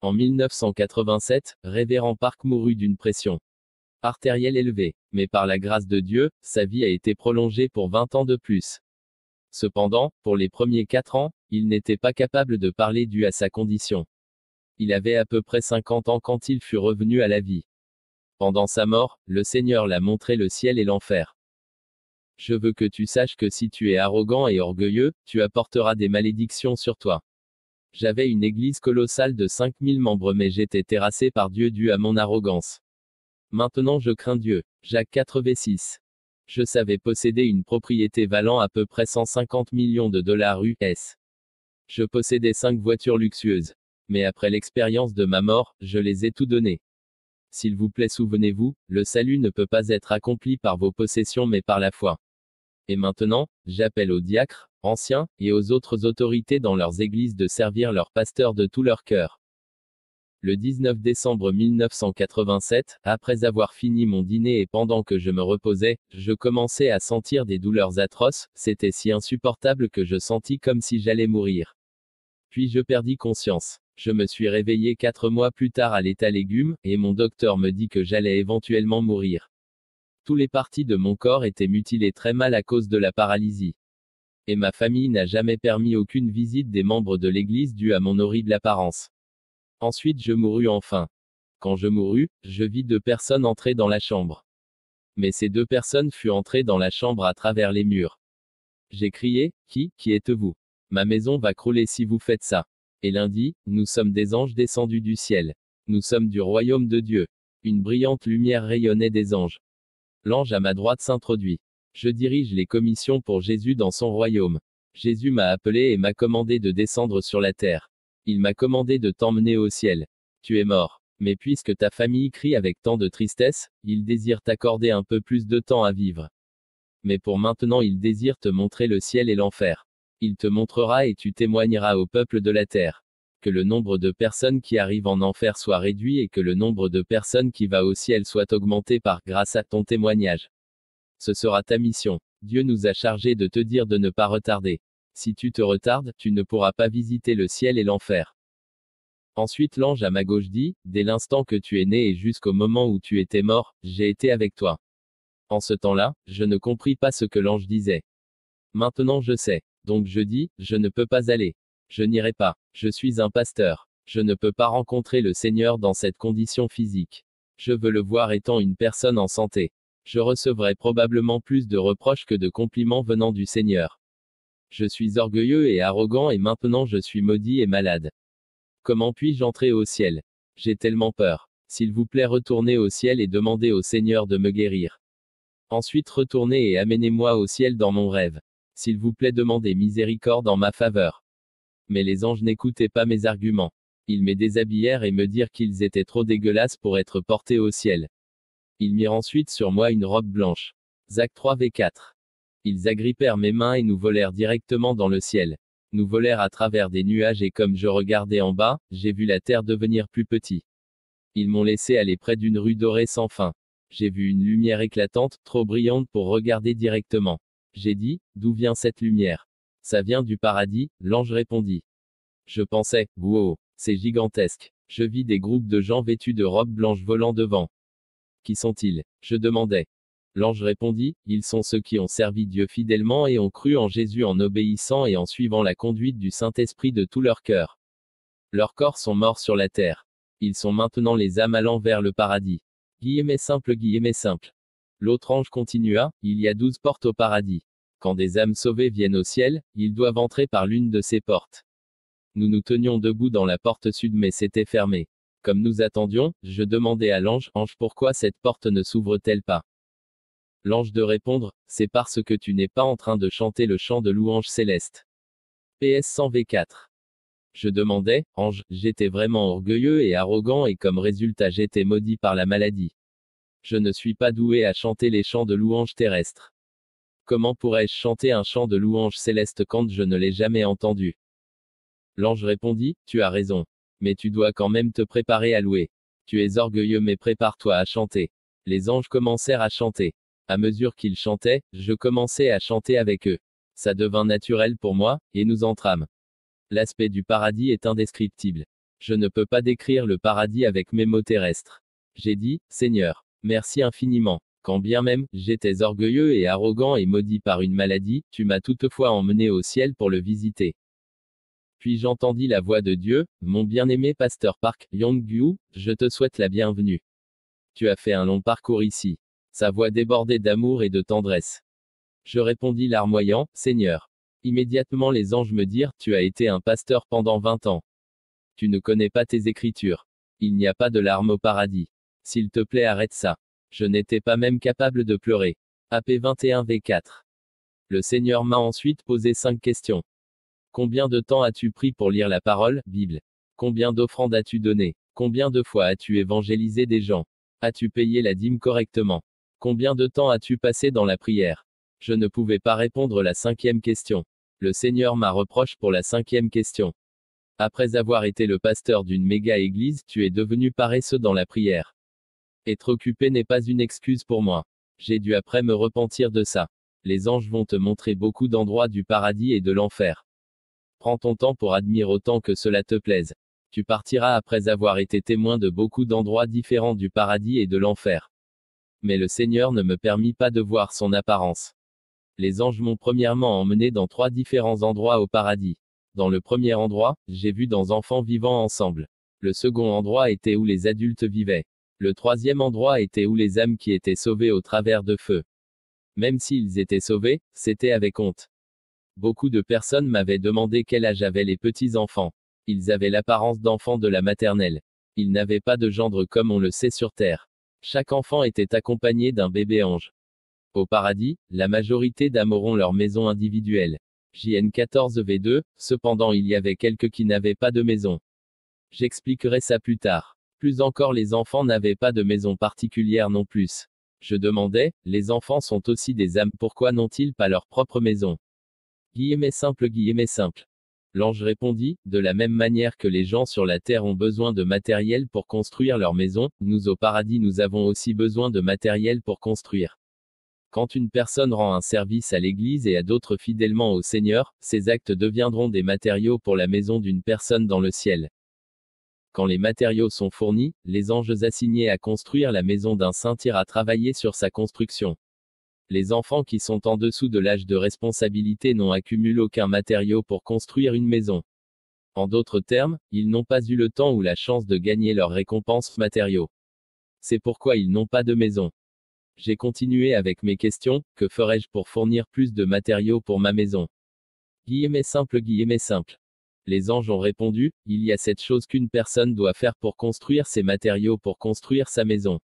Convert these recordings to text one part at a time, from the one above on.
En 1987, Révérend Park mourut d'une pression artérielle élevée. Mais par la grâce de Dieu, sa vie a été prolongée pour 20 ans de plus. Cependant, pour les premiers 4 ans, il n'était pas capable de parler dû à sa condition. Il avait à peu près 50 ans quand il fut revenu à la vie. Pendant sa mort, le Seigneur l'a montré le ciel et l'enfer. Je veux que tu saches que si tu es arrogant et orgueilleux, tu apporteras des malédictions sur toi. J'avais une église colossale de 5000 membres mais j'étais terrassé par Dieu dû à mon arrogance. Maintenant je crains Dieu. Jacques 4:6. Je savais posséder une propriété valant à peu près 150 millions de dollars US. Je possédais 5 voitures luxueuses. Mais après l'expérience de ma mort, je les ai tout données. S'il vous plaît, souvenez-vous, le salut ne peut pas être accompli par vos possessions mais par la foi. Et maintenant, j'appelle aux diacres, anciens, et aux autres autorités dans leurs églises de servir leurs pasteurs de tout leur cœur. Le 19 décembre 1987, après avoir fini mon dîner et pendant que je me reposais, je commençais à sentir des douleurs atroces, c'était si insupportable que je sentis comme si j'allais mourir. Puis je perdis conscience. Je me suis réveillé 4 mois plus tard à l'état légume, et mon docteur me dit que j'allais éventuellement mourir. Tous les parties de mon corps étaient mutilées très mal à cause de la paralysie. Et ma famille n'a jamais permis aucune visite des membres de l'église due à mon horrible apparence. Ensuite je mourus enfin. Quand je mourus, je vis 2 personnes entrer dans la chambre. Mais ces 2 personnes furent entrées dans la chambre à travers les murs. J'ai crié, qui êtes-vous? Ma maison va crouler si vous faites ça. Et l'un dit, nous sommes des anges descendus du ciel. Nous sommes du royaume de Dieu. Une brillante lumière rayonnait des anges. L'ange à ma droite s'introduit. Je dirige les commissions pour Jésus dans son royaume. Jésus m'a appelé et m'a commandé de descendre sur la terre. Il m'a commandé de t'emmener au ciel. Tu es mort. Mais puisque ta famille crie avec tant de tristesse, il désire t'accorder un peu plus de temps à vivre. Mais pour maintenant il désire te montrer le ciel et l'enfer. Il te montrera et tu témoigneras au peuple de la terre. Que le nombre de personnes qui arrivent en enfer soit réduit et que le nombre de personnes qui va au ciel soit augmenté par grâce à ton témoignage. Ce sera ta mission. Dieu nous a chargés de te dire de ne pas retarder. Si tu te retardes, tu ne pourras pas visiter le ciel et l'enfer. Ensuite l'ange à ma gauche dit, dès l'instant que tu es né et jusqu'au moment où tu étais mort, j'ai été avec toi. En ce temps-là, je ne compris pas ce que l'ange disait. Maintenant je sais. Donc je dis, je ne peux pas aller. Je n'irai pas. Je suis un pasteur. Je ne peux pas rencontrer le Seigneur dans cette condition physique. Je veux le voir étant une personne en santé. Je recevrai probablement plus de reproches que de compliments venant du Seigneur. Je suis orgueilleux et arrogant et maintenant je suis maudit et malade. Comment puis-je entrer au ciel? J'ai tellement peur. S'il vous plaît, retournez au ciel et demandez au Seigneur de me guérir. Ensuite retournez et amenez-moi au ciel dans mon rêve. S'il vous plaît, demandez miséricorde en ma faveur. Mais les anges n'écoutaient pas mes arguments. Ils me déshabillèrent et me dirent qu'ils étaient trop dégueulasses pour être portés au ciel. Ils mirent ensuite sur moi une robe blanche. Zac 3:4. Ils agrippèrent mes mains et nous volèrent directement dans le ciel. Nous volèrent à travers des nuages et comme je regardais en bas, j'ai vu la terre devenir plus petite. Ils m'ont laissé aller près d'une rue dorée sans fin. J'ai vu une lumière éclatante, trop brillante pour regarder directement. J'ai dit, d'où vient cette lumière? Ça vient du paradis, l'ange répondit. Je pensais, wow, c'est gigantesque. Je vis des groupes de gens vêtus de robes blanches volant devant. Qui sont-ils? Je demandais. L'ange répondit, ils sont ceux qui ont servi Dieu fidèlement et ont cru en Jésus en obéissant et en suivant la conduite du Saint-Esprit de tout leur cœur. Leurs corps sont morts sur la terre. Ils sont maintenant les âmes allant vers le paradis. Guillemets simple. L'autre ange continua, il y a 12 portes au paradis. Quand des âmes sauvées viennent au ciel, ils doivent entrer par l'une de ces portes. Nous nous tenions debout dans la porte sud mais c'était fermé. Comme nous attendions, je demandai à l'ange, ange, pourquoi cette porte ne s'ouvre-t-elle pas? L'ange de répondre, c'est parce que tu n'es pas en train de chanter le chant de louange céleste. PS 100v4. Je demandais, ange, j'étais vraiment orgueilleux et arrogant et comme résultat j'étais maudit par la maladie. Je ne suis pas doué à chanter les chants de louange terrestres. Comment pourrais-je chanter un chant de louange céleste quand je ne l'ai jamais entendu? L'ange répondit, tu as raison. Mais tu dois quand même te préparer à louer. Tu es orgueilleux mais prépare-toi à chanter. Les anges commencèrent à chanter. À mesure qu'ils chantaient, je commençais à chanter avec eux. Ça devint naturel pour moi, et nous entrâmes. L'aspect du paradis est indescriptible. Je ne peux pas décrire le paradis avec mes mots terrestres. J'ai dit, Seigneur, merci infiniment. Quand bien même, j'étais orgueilleux et arrogant et maudit par une maladie, tu m'as toutefois emmené au ciel pour le visiter. Puis j'entendis la voix de Dieu, mon bien-aimé pasteur Park Yong-gyu, je te souhaite la bienvenue. Tu as fait un long parcours ici. Sa voix débordait d'amour et de tendresse. Je répondis larmoyant, Seigneur. Immédiatement les anges me dirent, tu as été un pasteur pendant 20 ans. Tu ne connais pas tes écritures. Il n'y a pas de larmes au paradis. S'il te plaît, arrête ça. Je n'étais pas même capable de pleurer. AP 21v4. Le Seigneur m'a ensuite posé 5 questions. Combien de temps as-tu pris pour lire la parole, Bible? Combien d'offrandes as-tu donné? Combien de fois as-tu évangélisé des gens? As-tu payé la dîme correctement? Combien de temps as-tu passé dans la prière? Je ne pouvais pas répondre la 5e question. Le Seigneur m'a reproché pour la 5e question. Après avoir été le pasteur d'une méga église, tu es devenu paresseux dans la prière. Être occupé n'est pas une excuse pour moi. J'ai dû après me repentir de ça. Les anges vont te montrer beaucoup d'endroits du paradis et de l'enfer. Prends ton temps pour admirer autant que cela te plaise. Tu partiras après avoir été témoin de beaucoup d'endroits différents du paradis et de l'enfer. Mais le Seigneur ne me permit pas de voir son apparence. Les anges m'ont premièrement emmené dans 3 différents endroits au paradis. Dans le premier endroit, j'ai vu des enfants vivant ensemble. Le second endroit était où les adultes vivaient. Le troisième endroit était où les âmes qui étaient sauvées au travers de feu. Même s'ils étaient sauvés, c'était avec honte. Beaucoup de personnes m'avaient demandé quel âge avaient les petits-enfants. Ils avaient l'apparence d'enfants de la maternelle. Ils n'avaient pas de gendre comme on le sait sur terre. Chaque enfant était accompagné d'un bébé ange. Au paradis, la majorité d'âmes auront leur maison individuelle. JN 14v2, cependant il y avait quelques qui n'avaient pas de maison. J'expliquerai ça plus tard. Plus encore les enfants n'avaient pas de maison particulière non plus. Je demandais, les enfants sont aussi des âmes, pourquoi n'ont-ils pas leur propre maison? Guillemets simple. L'ange répondit, de la même manière que les gens sur la terre ont besoin de matériel pour construire leur maison, nous au paradis nous avons aussi besoin de matériel pour construire. Quand une personne rend un service à l'Église et à d'autres fidèlement au Seigneur, ces actes deviendront des matériaux pour la maison d'une personne dans le ciel. Quand les matériaux sont fournis, les anges assignés à construire la maison d'un saint tirent à travailler sur sa construction. Les enfants qui sont en dessous de l'âge de responsabilité n'ont accumulé aucun matériau pour construire une maison. En d'autres termes, ils n'ont pas eu le temps ou la chance de gagner leur récompense matériaux. C'est pourquoi ils n'ont pas de maison. J'ai continué avec mes questions, que ferais-je pour fournir plus de matériaux pour ma maison? Guillemets simple. Les anges ont répondu, il y a 7 choses qu'une personne doit faire pour construire ses matériaux pour construire sa maison.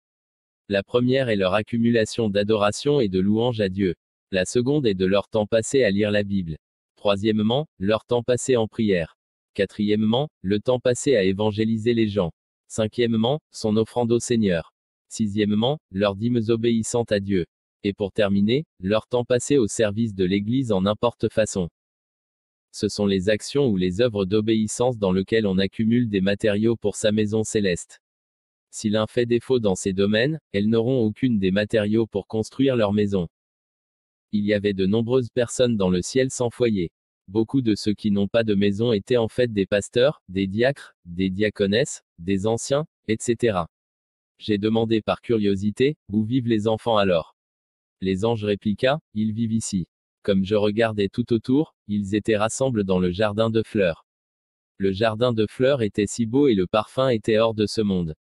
La première est leur accumulation d'adoration et de louange à Dieu. La seconde est de leur temps passé à lire la Bible. Troisièmement, leur temps passé en prière. Quatrièmement, le temps passé à évangéliser les gens. Cinquièmement, son offrande au Seigneur. Sixièmement, leurs dîmes obéissantes à Dieu. Et pour terminer, leur temps passé au service de l'Église en n'importe façon. Ce sont les actions ou les œuvres d'obéissance dans lesquelles on accumule des matériaux pour sa maison céleste. Si l'un fait défaut dans ces domaines, elles n'auront aucune des matériaux pour construire leur maison. Il y avait de nombreuses personnes dans le ciel sans foyer. Beaucoup de ceux qui n'ont pas de maison étaient en fait des pasteurs, des diacres, des diaconesses, des anciens, etc. J'ai demandé par curiosité, où vivent les enfants alors? Les anges répliqua, ils vivent ici. Comme je regardais tout autour, ils étaient rassemblés dans le jardin de fleurs. Le jardin de fleurs était si beau et le parfum était hors de ce monde.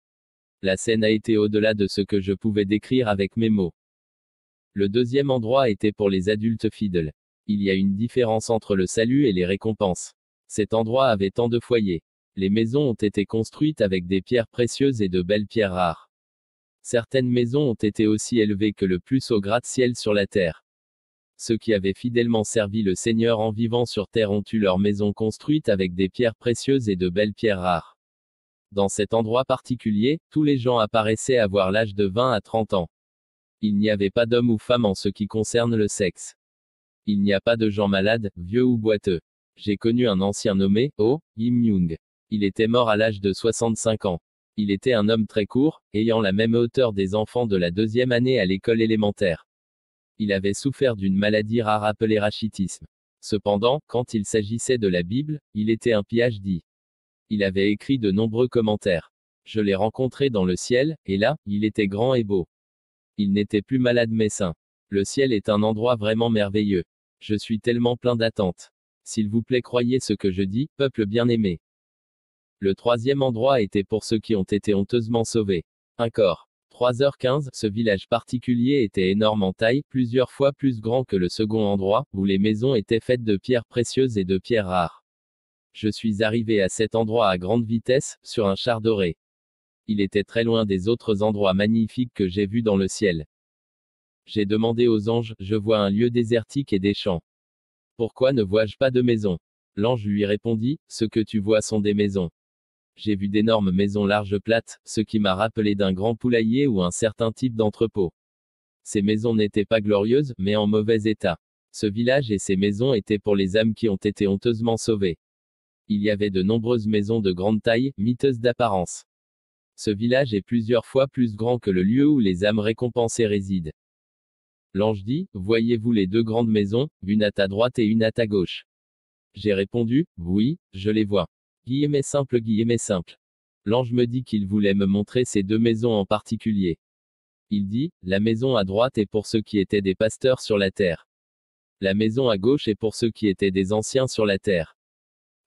La scène a été au-delà de ce que je pouvais décrire avec mes mots. Le deuxième endroit était pour les adultes fidèles. Il y a une différence entre le salut et les récompenses. Cet endroit avait tant de foyers. Les maisons ont été construites avec des pierres précieuses et de belles pierres rares. Certaines maisons ont été aussi élevées que le plus haut gratte-ciel sur la terre. Ceux qui avaient fidèlement servi le Seigneur en vivant sur terre ont eu leur maison construite avec des pierres précieuses et de belles pierres rares. Dans cet endroit particulier, tous les gens apparaissaient avoir l'âge de 20 à 30 ans. Il n'y avait pas d'homme ou femme en ce qui concerne le sexe. Il n'y a pas de gens malades, vieux ou boiteux. J'ai connu un ancien nommé, Oh, Im Myung. Il était mort à l'âge de 65 ans. Il était un homme très court, ayant la même hauteur des enfants de la 2e année à l'école élémentaire. Il avait souffert d'une maladie rare appelée rachitisme. Cependant, quand il s'agissait de la Bible, il était un PhD. Il avait écrit de nombreux commentaires. Je l'ai rencontré dans le ciel, et là, il était grand et beau. Il n'était plus malade mais sain. Le ciel est un endroit vraiment merveilleux. Je suis tellement plein d'attentes. S'il vous plaît, croyez ce que je dis, peuple bien-aimé. Le troisième endroit était pour ceux qui ont été honteusement sauvés. Un corps. 3h15, ce village particulier était énorme en taille, plusieurs fois plus grand que le second endroit, où les maisons étaient faites de pierres précieuses et de pierres rares. Je suis arrivé à cet endroit à grande vitesse, sur un char doré. Il était très loin des autres endroits magnifiques que j'ai vus dans le ciel. J'ai demandé aux anges, je vois un lieu désertique et des champs. Pourquoi ne vois-je pas de maison? L'ange lui répondit, ce que tu vois sont des maisons. J'ai vu d'énormes maisons larges plates, ce qui m'a rappelé d'un grand poulailler ou un certain type d'entrepôt. Ces maisons n'étaient pas glorieuses, mais en mauvais état. Ce village et ces maisons étaient pour les âmes qui ont été honteusement sauvées. Il y avait de nombreuses maisons de grande taille, miteuses d'apparence. Ce village est plusieurs fois plus grand que le lieu où les âmes récompensées résident. L'ange dit, voyez-vous les deux grandes maisons, une à ta droite et une à ta gauche? J'ai répondu, oui, je les vois. Guillemets simple. L'ange me dit qu'il voulait me montrer ces deux maisons en particulier. Il dit, la maison à droite est pour ceux qui étaient des pasteurs sur la terre. La maison à gauche est pour ceux qui étaient des anciens sur la terre.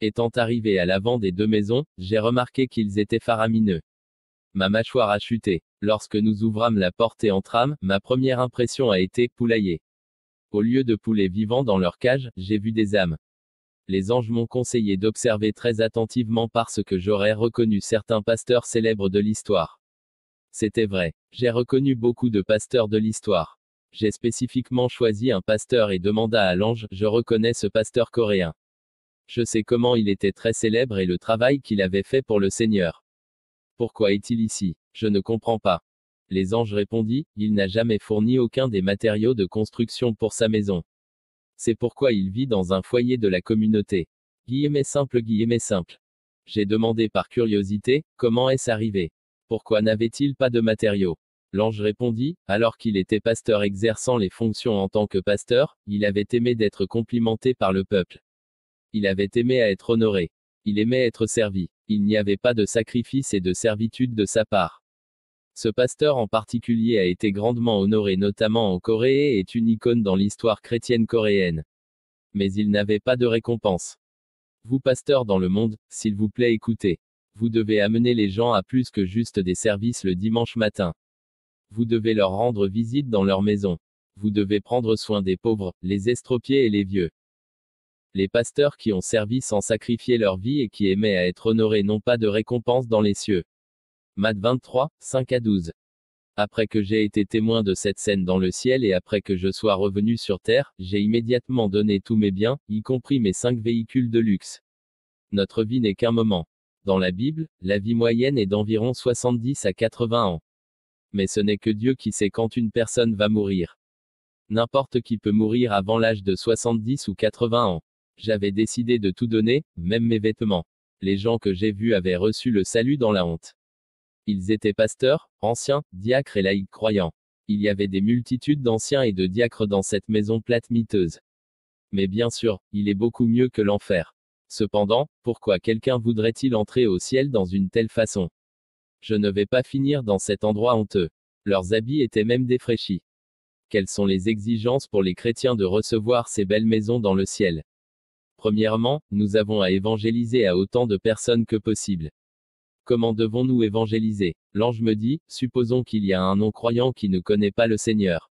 Étant arrivé à l'avant des deux maisons, j'ai remarqué qu'ils étaient faramineux. Ma mâchoire a chuté. Lorsque nous ouvrâmes la porte et entrâmes, ma première impression a été poulailler. Au lieu de poulets vivants dans leur cage, j'ai vu des âmes. Les anges m'ont conseillé d'observer très attentivement parce que j'aurais reconnu certains pasteurs célèbres de l'histoire. C'était vrai. J'ai reconnu beaucoup de pasteurs de l'histoire. J'ai spécifiquement choisi un pasteur et demanda à l'ange, je reconnais ce pasteur coréen. Je sais comment il était très célèbre et le travail qu'il avait fait pour le Seigneur. Pourquoi est-il ici? Je ne comprends pas. Les anges répondit, il n'a jamais fourni aucun des matériaux de construction pour sa maison. C'est pourquoi il vit dans un foyer de la communauté. Guillemets simple. J'ai demandé par curiosité, comment est-ce arrivé? Pourquoi n'avait-il pas de matériaux? L'ange répondit, alors qu'il était pasteur exerçant les fonctions en tant que pasteur, il avait aimé d'être complimenté par le peuple. Il avait aimé à être honoré. Il aimait être servi. Il n'y avait pas de sacrifice et de servitude de sa part. Ce pasteur en particulier a été grandement honoré notamment en Corée et est une icône dans l'histoire chrétienne coréenne. Mais il n'avait pas de récompense. Vous pasteurs dans le monde, s'il vous plaît écoutez. Vous devez amener les gens à plus que juste des services le dimanche matin. Vous devez leur rendre visite dans leur maison. Vous devez prendre soin des pauvres, les estropiés et les vieux. Les pasteurs qui ont servi sans sacrifier leur vie et qui aimaient à être honorés n'ont pas de récompense dans les cieux. Matthieu 23, 5-12. Après que j'ai été témoin de cette scène dans le ciel et après que je sois revenu sur terre, j'ai immédiatement donné tous mes biens, y compris mes 5 véhicules de luxe. Notre vie n'est qu'un moment. Dans la Bible, la vie moyenne est d'environ 70 à 80 ans. Mais ce n'est que Dieu qui sait quand une personne va mourir. N'importe qui peut mourir avant l'âge de 70 ou 80 ans. J'avais décidé de tout donner, même mes vêtements. Les gens que j'ai vus avaient reçu le salut dans la honte. Ils étaient pasteurs, anciens, diacres et laïcs croyants. Il y avait des multitudes d'anciens et de diacres dans cette maison plate miteuse. Mais bien sûr, il est beaucoup mieux que l'enfer. Cependant, pourquoi quelqu'un voudrait-il entrer au ciel dans une telle façon? Je ne vais pas finir dans cet endroit honteux. Leurs habits étaient même défraîchis. Quelles sont les exigences pour les chrétiens de recevoir ces belles maisons dans le ciel? Premièrement, nous avons à évangéliser à autant de personnes que possible. Comment devons-nous évangéliser? L'ange me dit, supposons qu'il y a un non-croyant qui ne connaît pas le Seigneur.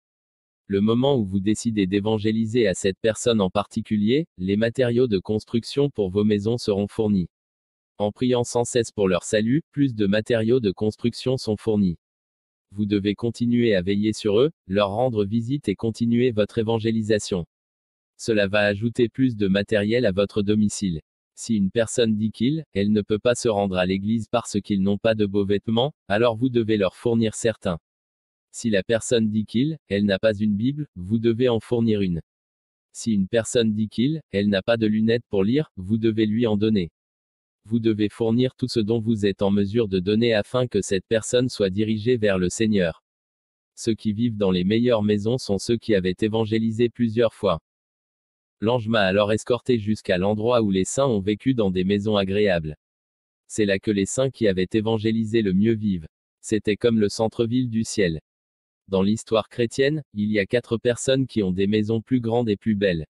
Le moment où vous décidez d'évangéliser à cette personne en particulier, les matériaux de construction pour vos maisons seront fournis. En priant sans cesse pour leur salut, plus de matériaux de construction sont fournis. Vous devez continuer à veiller sur eux, leur rendre visite et continuer votre évangélisation. Cela va ajouter plus de matériel à votre domicile. Si une personne dit elle ne peut pas se rendre à l'église parce qu'ils n'ont pas de beaux vêtements, alors vous devez leur fournir certains. Si la personne dit elle n'a pas une Bible, vous devez en fournir une. Si une personne dit elle n'a pas de lunettes pour lire, vous devez lui en donner. Vous devez fournir tout ce dont vous êtes en mesure de donner afin que cette personne soit dirigée vers le Seigneur. Ceux qui vivent dans les meilleures maisons sont ceux qui avaient évangélisé plusieurs fois. L'ange m'a alors escorté jusqu'à l'endroit où les saints ont vécu dans des maisons agréables. C'est là que les saints qui avaient évangélisé le mieux vivent. C'était comme le centre-ville du ciel. Dans l'histoire chrétienne, il y a 4 personnes qui ont des maisons plus grandes et plus belles.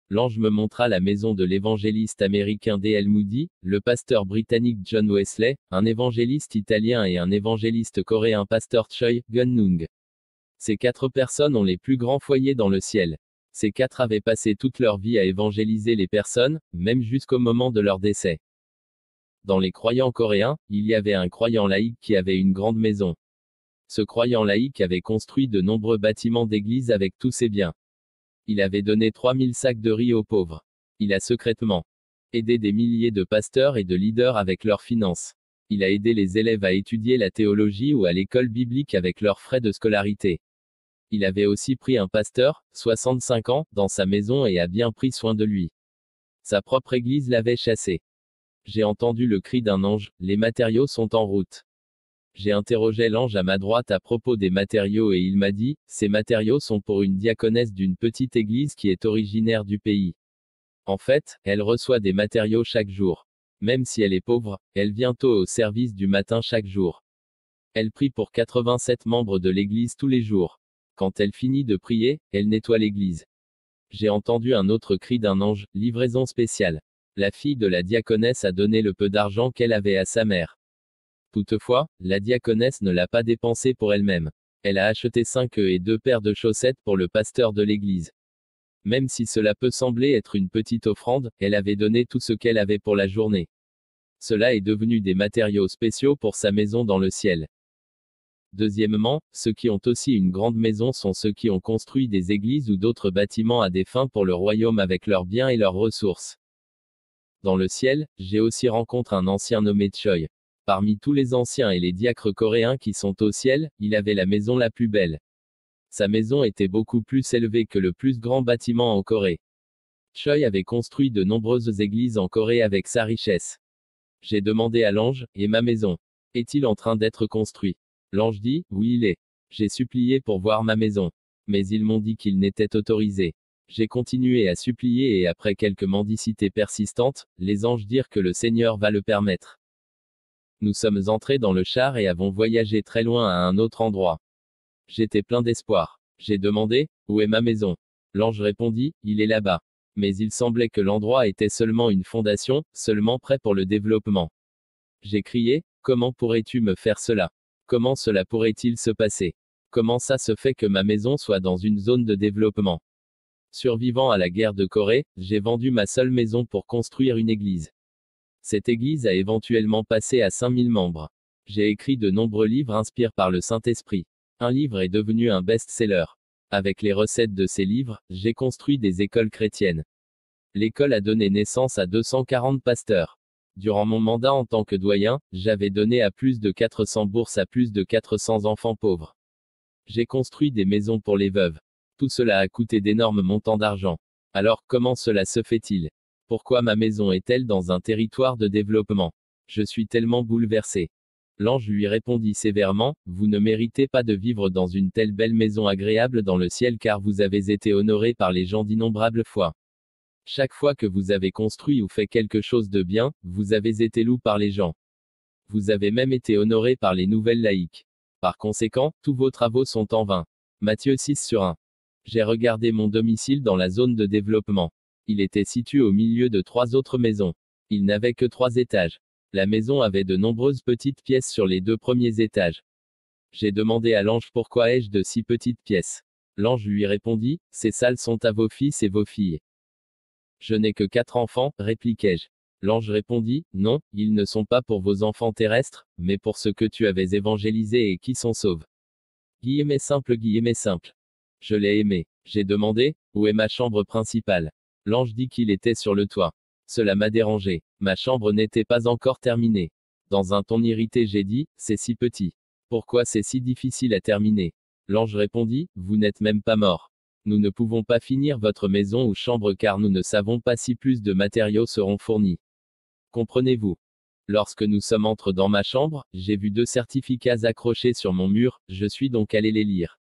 L'ange me montra la maison de l'évangéliste américain D.L. Moody, le pasteur britannique John Wesley, un évangéliste italien et un évangéliste coréen pasteur Choi Gun-nung. Ces 4 personnes ont les plus grands foyers dans le ciel. Ces 4 avaient passé toute leur vie à évangéliser les personnes, même jusqu'au moment de leur décès. Dans les croyants coréens, il y avait un croyant laïque qui avait une grande maison. Ce croyant laïque avait construit de nombreux bâtiments d'église avec tous ses biens. Il avait donné 3000 sacs de riz aux pauvres. Il a secrètement aidé des milliers de pasteurs et de leaders avec leurs finances. Il a aidé les élèves à étudier la théologie ou à l'école biblique avec leurs frais de scolarité. Il avait aussi pris un pasteur, 65 ans, dans sa maison et a bien pris soin de lui. Sa propre église l'avait chassé. J'ai entendu le cri d'un ange, les matériaux sont en route. J'ai interrogé l'ange à ma droite à propos des matériaux et il m'a dit, ces matériaux sont pour une diaconesse d'une petite église qui est originaire du pays. En fait, elle reçoit des matériaux chaque jour. Même si elle est pauvre, elle vient tôt au service du matin chaque jour. Elle prie pour 87 membres de l'église tous les jours. Quand elle finit de prier, elle nettoie l'église. J'ai entendu un autre cri d'un ange, livraison spéciale. La fille de la diaconesse a donné le peu d'argent qu'elle avait à sa mère. Toutefois, la diaconesse ne l'a pas dépensé pour elle-même. Elle a acheté 5 œufs et 2 paires de chaussettes pour le pasteur de l'église. Même si cela peut sembler être une petite offrande, elle avait donné tout ce qu'elle avait pour la journée. Cela est devenu des matériaux spéciaux pour sa maison dans le ciel. Deuxièmement, ceux qui ont aussi une grande maison sont ceux qui ont construit des églises ou d'autres bâtiments à des fins pour le royaume avec leurs biens et leurs ressources. Dans le ciel, j'ai aussi rencontré un ancien nommé Choi. Parmi tous les anciens et les diacres coréens qui sont au ciel, il avait la maison la plus belle. Sa maison était beaucoup plus élevée que le plus grand bâtiment en Corée. Choi avait construit de nombreuses églises en Corée avec sa richesse. J'ai demandé à l'ange, et ma maison? Est-il en train d'être construit? L'ange dit, oui il est. J'ai supplié pour voir ma maison. Mais ils m'ont dit qu'il n'était autorisé. J'ai continué à supplier et après quelques mendicités persistantes, les anges dirent que le Seigneur va le permettre. Nous sommes entrés dans le char et avons voyagé très loin à un autre endroit. J'étais plein d'espoir. J'ai demandé, où est ma maison? L'ange répondit, il est là-bas. Mais il semblait que l'endroit était seulement une fondation, seulement prêt pour le développement. J'ai crié, comment pourrais-tu me faire cela? Comment cela pourrait-il se passer? Comment ça se fait que ma maison soit dans une zone de développement? Survivant à la guerre de Corée, j'ai vendu ma seule maison pour construire une église. Cette église a éventuellement passé à 5000 membres. J'ai écrit de nombreux livres inspirés par le Saint-Esprit. Un livre est devenu un best-seller. Avec les recettes de ces livres, j'ai construit des écoles chrétiennes. L'école a donné naissance à 240 pasteurs. Durant mon mandat en tant que doyen, j'avais donné à plus de 400 bourses à plus de 400 enfants pauvres. J'ai construit des maisons pour les veuves. Tout cela a coûté d'énormes montants d'argent. Alors, comment cela se fait-il? Pourquoi ma maison est-elle dans un territoire de développement? Je suis tellement bouleversé. L'ange lui répondit sévèrement, vous ne méritez pas de vivre dans une telle belle maison agréable dans le ciel car vous avez été honoré par les gens d'innombrables fois. Chaque fois que vous avez construit ou fait quelque chose de bien, vous avez été loué par les gens. Vous avez même été honoré par les nouvelles laïques. Par conséquent, tous vos travaux sont en vain. Matthieu 6/1. J'ai regardé mon domicile dans la zone de développement. Il était situé au milieu de 3 autres maisons. Il n'avait que 3 étages. La maison avait de nombreuses petites pièces sur les 2 premiers étages. J'ai demandé à l'ange pourquoi ai-je de si petites pièces. L'ange lui répondit, ces salles sont à vos fils et vos filles. Je n'ai que 4 enfants, répliquai-je. L'ange répondit, non, ils ne sont pas pour vos enfants terrestres, mais pour ceux que tu avais évangélisés et qui sont sauvés. Guillemets simple. Je l'ai aimé. J'ai demandé, où est ma chambre principale? L'ange dit qu'il était sur le toit. Cela m'a dérangé. Ma chambre n'était pas encore terminée. Dans un ton irrité j'ai dit, c'est si petit. Pourquoi c'est si difficile à terminer? L'ange répondit, vous n'êtes même pas mort. Nous ne pouvons pas finir votre maison ou chambre car nous ne savons pas si plus de matériaux seront fournis. Comprenez-vous? Lorsque nous sommes entrés dans ma chambre, j'ai vu 2 certificats accrochés sur mon mur, je suis donc allé les lire.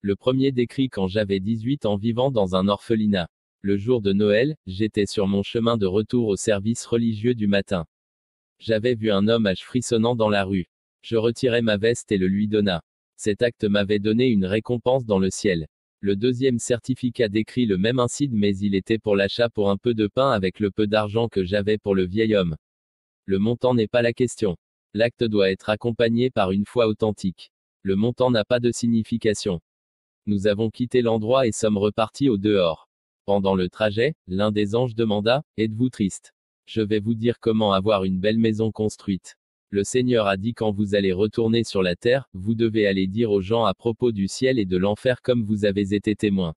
Le premier décrit quand j'avais 18 ans vivant dans un orphelinat. Le jour de Noël, j'étais sur mon chemin de retour au service religieux du matin. J'avais vu un homme âge frissonnant dans la rue. Je retirai ma veste et le lui donna. Cet acte m'avait donné une récompense dans le ciel. Le deuxième certificat décrit le même incide, mais il était pour l'achat pour un peu de pain avec le peu d'argent que j'avais pour le vieil homme. Le montant n'est pas la question. L'acte doit être accompagné par une foi authentique. Le montant n'a pas de signification. Nous avons quitté l'endroit et sommes repartis au dehors. Pendant le trajet, l'un des anges demanda, êtes-vous triste? Je vais vous dire comment avoir une belle maison construite. Le Seigneur a dit quand vous allez retourner sur la terre, vous devez aller dire aux gens à propos du ciel et de l'enfer comme vous avez été témoins.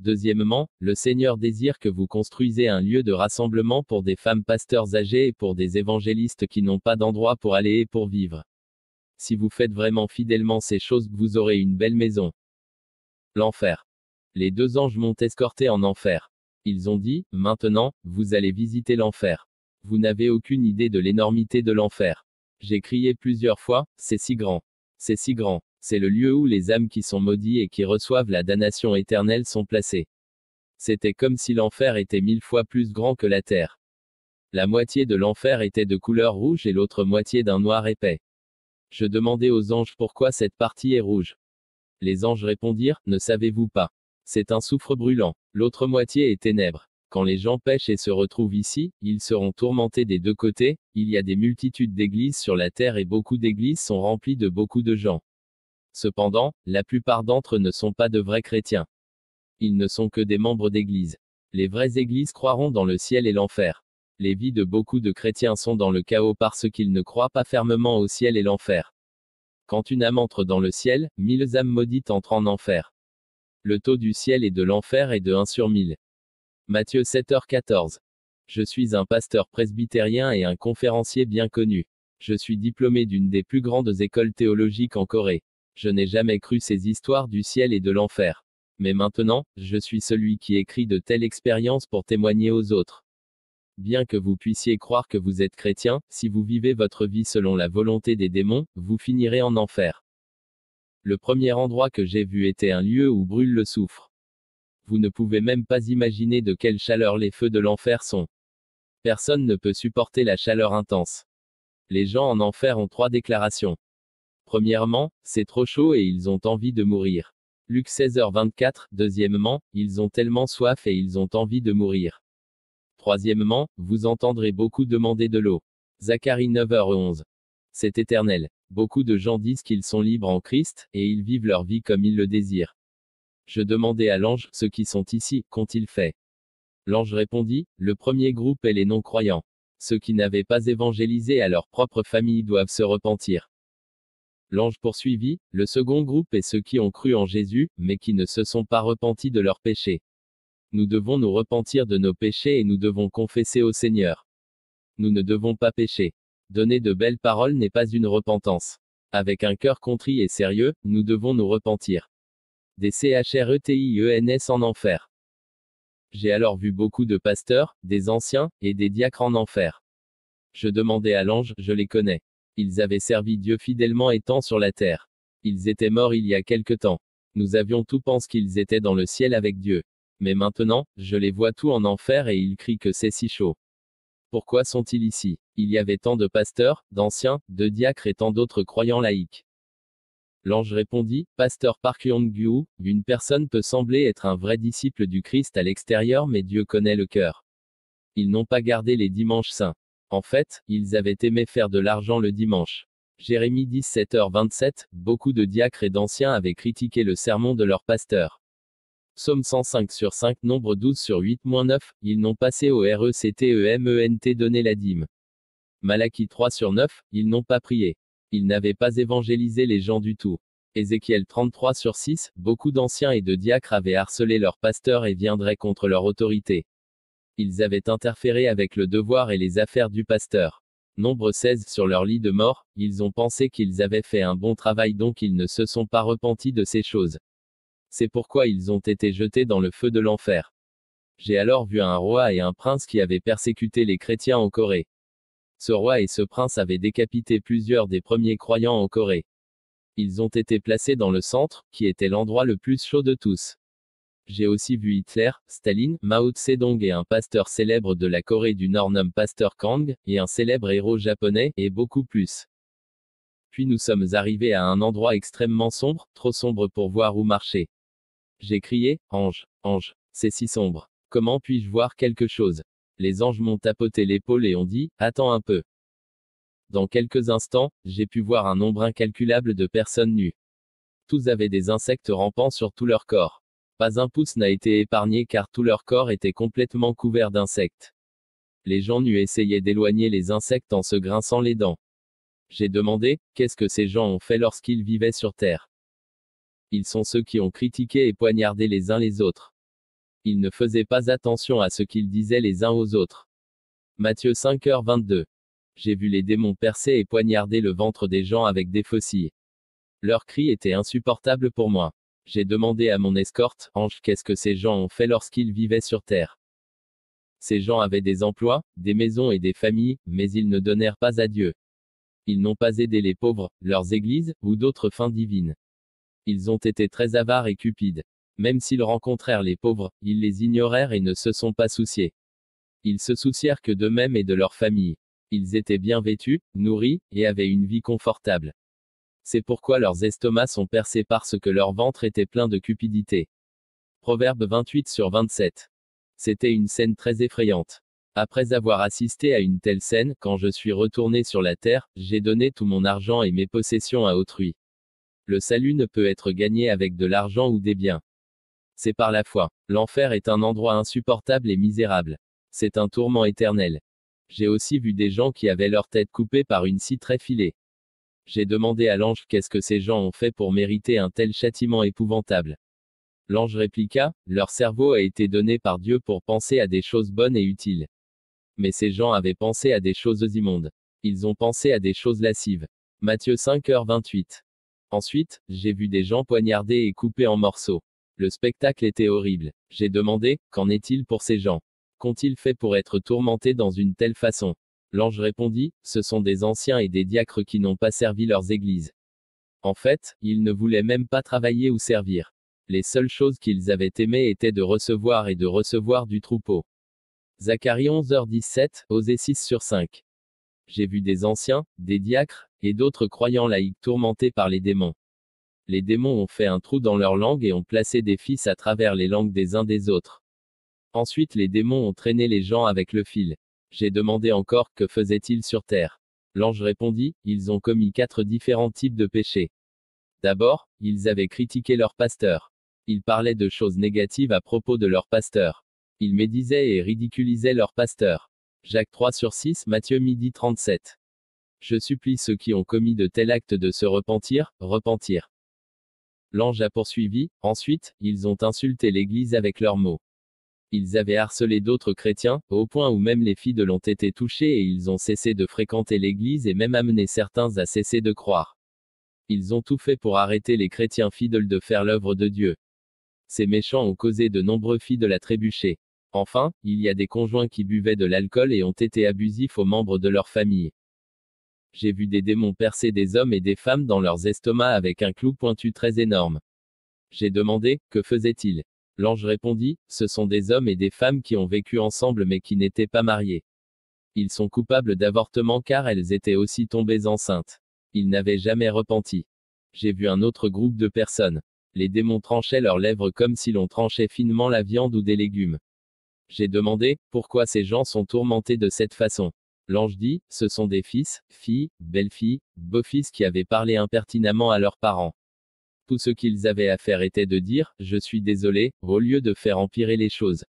Deuxièmement, le Seigneur désire que vous construisez un lieu de rassemblement pour des femmes pasteurs âgées et pour des évangélistes qui n'ont pas d'endroit pour aller et pour vivre. Si vous faites vraiment fidèlement ces choses, vous aurez une belle maison. L'enfer. Les deux anges m'ont escorté en enfer. Ils ont dit, maintenant, vous allez visiter l'enfer. Vous n'avez aucune idée de l'énormité de l'enfer. J'ai crié plusieurs fois, c'est si grand. C'est si grand. C'est le lieu où les âmes qui sont maudites et qui reçoivent la damnation éternelle sont placées. C'était comme si l'enfer était 1000 fois plus grand que la terre. La moitié de l'enfer était de couleur rouge et l'autre moitié d'un noir épais. Je demandai aux anges pourquoi cette partie est rouge. Les anges répondirent, ne savez-vous pas? C'est un soufre brûlant. L'autre moitié est ténèbres. Quand les gens pêchent et se retrouvent ici, ils seront tourmentés des deux côtés. Il y a des multitudes d'églises sur la terre et beaucoup d'églises sont remplies de beaucoup de gens. Cependant, la plupart d'entre eux ne sont pas de vrais chrétiens. Ils ne sont que des membres d'église. Les vraies églises croiront dans le ciel et l'enfer. Les vies de beaucoup de chrétiens sont dans le chaos parce qu'ils ne croient pas fermement au ciel et l'enfer. Quand une âme entre dans le ciel, 1000 âmes maudites entrent en enfer. Le taux du ciel et de l'enfer est de 1 sur 1000. Matthieu 7h14. Je suis un pasteur presbytérien et un conférencier bien connu. Je suis diplômé d'une des plus grandes écoles théologiques en Corée. Je n'ai jamais cru ces histoires du ciel et de l'enfer. Mais maintenant, je suis celui qui écrit de telles expériences pour témoigner aux autres. Bien que vous puissiez croire que vous êtes chrétien, si vous vivez votre vie selon la volonté des démons, vous finirez en enfer. Le premier endroit que j'ai vu était un lieu où brûle le soufre. Vous ne pouvez même pas imaginer de quelle chaleur les feux de l'enfer sont. Personne ne peut supporter la chaleur intense. Les gens en enfer ont 3 déclarations. Premièrement, c'est trop chaud et ils ont envie de mourir. Luc 16h24. Deuxièmement, ils ont tellement soif et ils ont envie de mourir. Troisièmement, vous entendrez beaucoup demander de l'eau. Zacharie 9h11. C'est éternel. Beaucoup de gens disent qu'ils sont libres en Christ, et ils vivent leur vie comme ils le désirent. Je demandai à l'ange, ceux qui sont ici, qu'ont-ils fait? L'ange répondit, le premier groupe est les non-croyants. Ceux qui n'avaient pas évangélisé à leur propre famille doivent se repentir. L'ange poursuivit, le second groupe est ceux qui ont cru en Jésus, mais qui ne se sont pas repentis de leurs péchés. Nous devons nous repentir de nos péchés et nous devons confesser au Seigneur. Nous ne devons pas pécher. Donner de belles paroles n'est pas une repentance. Avec un cœur contrit et sérieux, nous devons nous repentir. Des CHRETIENS en enfer. J'ai alors vu beaucoup de pasteurs, des anciens, et des diacres en enfer. Je demandai à l'ange, je les connais. Ils avaient servi Dieu fidèlement étant sur la terre. Ils étaient morts il y a quelque temps. Nous avions tout pensé qu'ils étaient dans le ciel avec Dieu. Mais maintenant, je les vois tous en enfer et ils crient que c'est si chaud. Pourquoi sont-ils ici? Il y avait tant de pasteurs, d'anciens, de diacres et tant d'autres croyants laïcs. L'ange répondit, Pasteur Park Yong-gu, une personne peut sembler être un vrai disciple du Christ à l'extérieur mais Dieu connaît le cœur. Ils n'ont pas gardé les dimanches saints. En fait, ils avaient aimé faire de l'argent le dimanche. Jérémie 17h27, beaucoup de diacres et d'anciens avaient critiqué le sermon de leur pasteur. Psaume 105/5, Nombre 12/8-9, ils n'ont passé au RECTEMENT donné la dîme. Malachie 3/9, ils n'ont pas prié. Ils n'avaient pas évangélisé les gens du tout. Ézéchiel 33/6, beaucoup d'anciens et de diacres avaient harcelé leur pasteur et viendraient contre leur autorité. Ils avaient interféré avec le devoir et les affaires du pasteur. Nombre 16 sur leur lit de mort, ils ont pensé qu'ils avaient fait un bon travail donc ils ne se sont pas repentis de ces choses. C'est pourquoi ils ont été jetés dans le feu de l'enfer. J'ai alors vu un roi et un prince qui avaient persécuté les chrétiens en Corée. Ce roi et ce prince avaient décapité plusieurs des premiers croyants en Corée. Ils ont été placés dans le centre, qui était l'endroit le plus chaud de tous. J'ai aussi vu Hitler, Staline, Mao Tse-dong et un pasteur célèbre de la Corée du Nord nommé Pasteur Kang, et un célèbre héros japonais, et beaucoup plus. Puis nous sommes arrivés à un endroit extrêmement sombre, trop sombre pour voir où marcher. J'ai crié, Ange, ange, c'est si sombre. Comment puis-je voir quelque chose? Les anges m'ont tapoté l'épaule et ont dit, attends un peu. Dans quelques instants, j'ai pu voir un nombre incalculable de personnes nues. Tous avaient des insectes rampant sur tout leur corps. Pas un pouce n'a été épargné car tout leur corps était complètement couvert d'insectes. Les gens nus essayaient d'éloigner les insectes en se grinçant les dents. J'ai demandé, qu'est-ce que ces gens ont fait lorsqu'ils vivaient sur Terre? Ils sont ceux qui ont critiqué et poignardé les uns les autres. Ils ne faisaient pas attention à ce qu'ils disaient les uns aux autres. Matthieu 5h22. J'ai vu les démons percer et poignarder le ventre des gens avec des faucilles. Leurs cris étaient insupportables pour moi. J'ai demandé à mon escorte, Ange, qu'est-ce que ces gens ont fait lorsqu'ils vivaient sur Terre? Ces gens avaient des emplois, des maisons et des familles, mais ils ne donnèrent pas à Dieu. Ils n'ont pas aidé les pauvres, leurs églises, ou d'autres fins divines. Ils ont été très avares et cupides. Même s'ils rencontrèrent les pauvres, ils les ignorèrent et ne se sont pas souciés. Ils se soucièrent que d'eux-mêmes et de leur famille. Ils étaient bien vêtus, nourris, et avaient une vie confortable. C'est pourquoi leurs estomacs sont percés parce que leur ventre était plein de cupidité. Proverbe 28/27. C'était une scène très effrayante. Après avoir assisté à une telle scène, quand je suis retourné sur la terre, j'ai donné tout mon argent et mes possessions à autrui. Le salut ne peut être gagné avec de l'argent ou des biens. C'est par la foi. L'enfer est un endroit insupportable et misérable. C'est un tourment éternel. J'ai aussi vu des gens qui avaient leur tête coupée par une scie très filée. J'ai demandé à l'ange qu'est-ce que ces gens ont fait pour mériter un tel châtiment épouvantable. L'ange répliqua, leur cerveau a été donné par Dieu pour penser à des choses bonnes et utiles. Mais ces gens avaient pensé à des choses immondes. Ils ont pensé à des choses lascives. Matthieu 5h28. Ensuite, j'ai vu des gens poignardés et coupés en morceaux. Le spectacle était horrible. J'ai demandé, qu'en est-il pour ces gens? Qu'ont-ils fait pour être tourmentés dans une telle façon? L'ange répondit, ce sont des anciens et des diacres qui n'ont pas servi leurs églises. En fait, ils ne voulaient même pas travailler ou servir. Les seules choses qu'ils avaient aimées étaient de recevoir et de recevoir du troupeau. Zacharie 11h17, Osée 6/5. J'ai vu des anciens, des diacres, et d'autres croyants laïcs tourmentés par les démons. Les démons ont fait un trou dans leur langue et ont placé des fils à travers les langues des uns des autres. Ensuite les démons ont traîné les gens avec le fil. J'ai demandé encore, que faisaient-ils sur terre? L'ange répondit, ils ont commis 4 différents types de péchés. D'abord, ils avaient critiqué leur pasteur. Ils parlaient de choses négatives à propos de leur pasteur. Ils médisaient et ridiculisaient leur pasteur. Jacques 3/6, Matthieu 12h37. Je supplie ceux qui ont commis de tels actes de se repentir, repentir. L'ange a poursuivi, ensuite, ils ont insulté l'Église avec leurs mots. Ils avaient harcelé d'autres chrétiens, au point où même les filles l'ont été touchées et ils ont cessé de fréquenter l'Église et même amené certains à cesser de croire. Ils ont tout fait pour arrêter les chrétiens fidèles de faire l'œuvre de Dieu. Ces méchants ont causé de nombreux fidèles à trébucher. Enfin, il y a des conjoints qui buvaient de l'alcool et ont été abusifs aux membres de leur famille. J'ai vu des démons percer des hommes et des femmes dans leurs estomacs avec un clou pointu très énorme. J'ai demandé, que faisaient-ils? L'ange répondit, ce sont des hommes et des femmes qui ont vécu ensemble mais qui n'étaient pas mariés. Ils sont coupables d'avortement car elles étaient aussi tombées enceintes. Ils n'avaient jamais repenti. J'ai vu un autre groupe de personnes. Les démons tranchaient leurs lèvres comme si l'on tranchait finement la viande ou des légumes. J'ai demandé, pourquoi ces gens sont tourmentés de cette façon? L'ange dit, ce sont des fils, filles, belles-filles, beaux-fils qui avaient parlé impertinemment à leurs parents. Tout ce qu'ils avaient à faire était de dire, je suis désolé, au lieu de faire empirer les choses.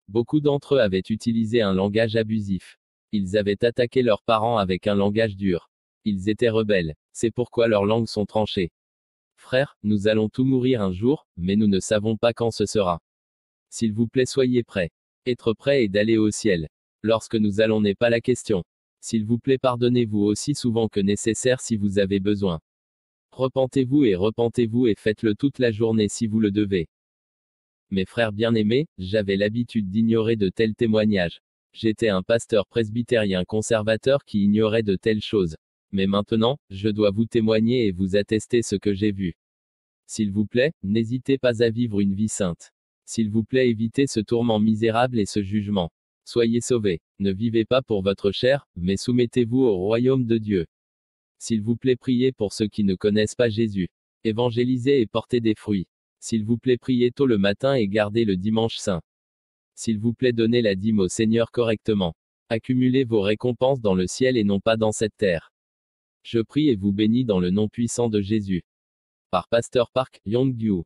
Beaucoup d'entre eux avaient utilisé un langage abusif. Ils avaient attaqué leurs parents avec un langage dur. Ils étaient rebelles. C'est pourquoi leurs langues sont tranchées. Frères, nous allons tous mourir un jour, mais nous ne savons pas quand ce sera. S'il vous plaît, soyez prêts. Être prêt et d'aller au ciel. Lorsque nous allons n'est pas la question. S'il vous plaît, pardonnez-vous aussi souvent que nécessaire si vous avez besoin. Repentez-vous et faites-le toute la journée si vous le devez. Mes frères bien-aimés, j'avais l'habitude d'ignorer de tels témoignages. J'étais un pasteur presbytérien conservateur qui ignorait de telles choses. Mais maintenant, je dois vous témoigner et vous attester ce que j'ai vu. S'il vous plaît, n'hésitez pas à vivre une vie sainte. S'il vous plaît, évitez ce tourment misérable et ce jugement. Soyez sauvés. Ne vivez pas pour votre chair, mais soumettez-vous au royaume de Dieu. S'il vous plaît, priez pour ceux qui ne connaissent pas Jésus. Évangélisez et portez des fruits. S'il vous plaît, priez tôt le matin et gardez le dimanche saint. S'il vous plaît, donnez la dîme au Seigneur correctement. Accumulez vos récompenses dans le ciel et non pas dans cette terre. Je prie et vous bénis dans le nom puissant de Jésus. Par Pasteur Park Yong-gyu.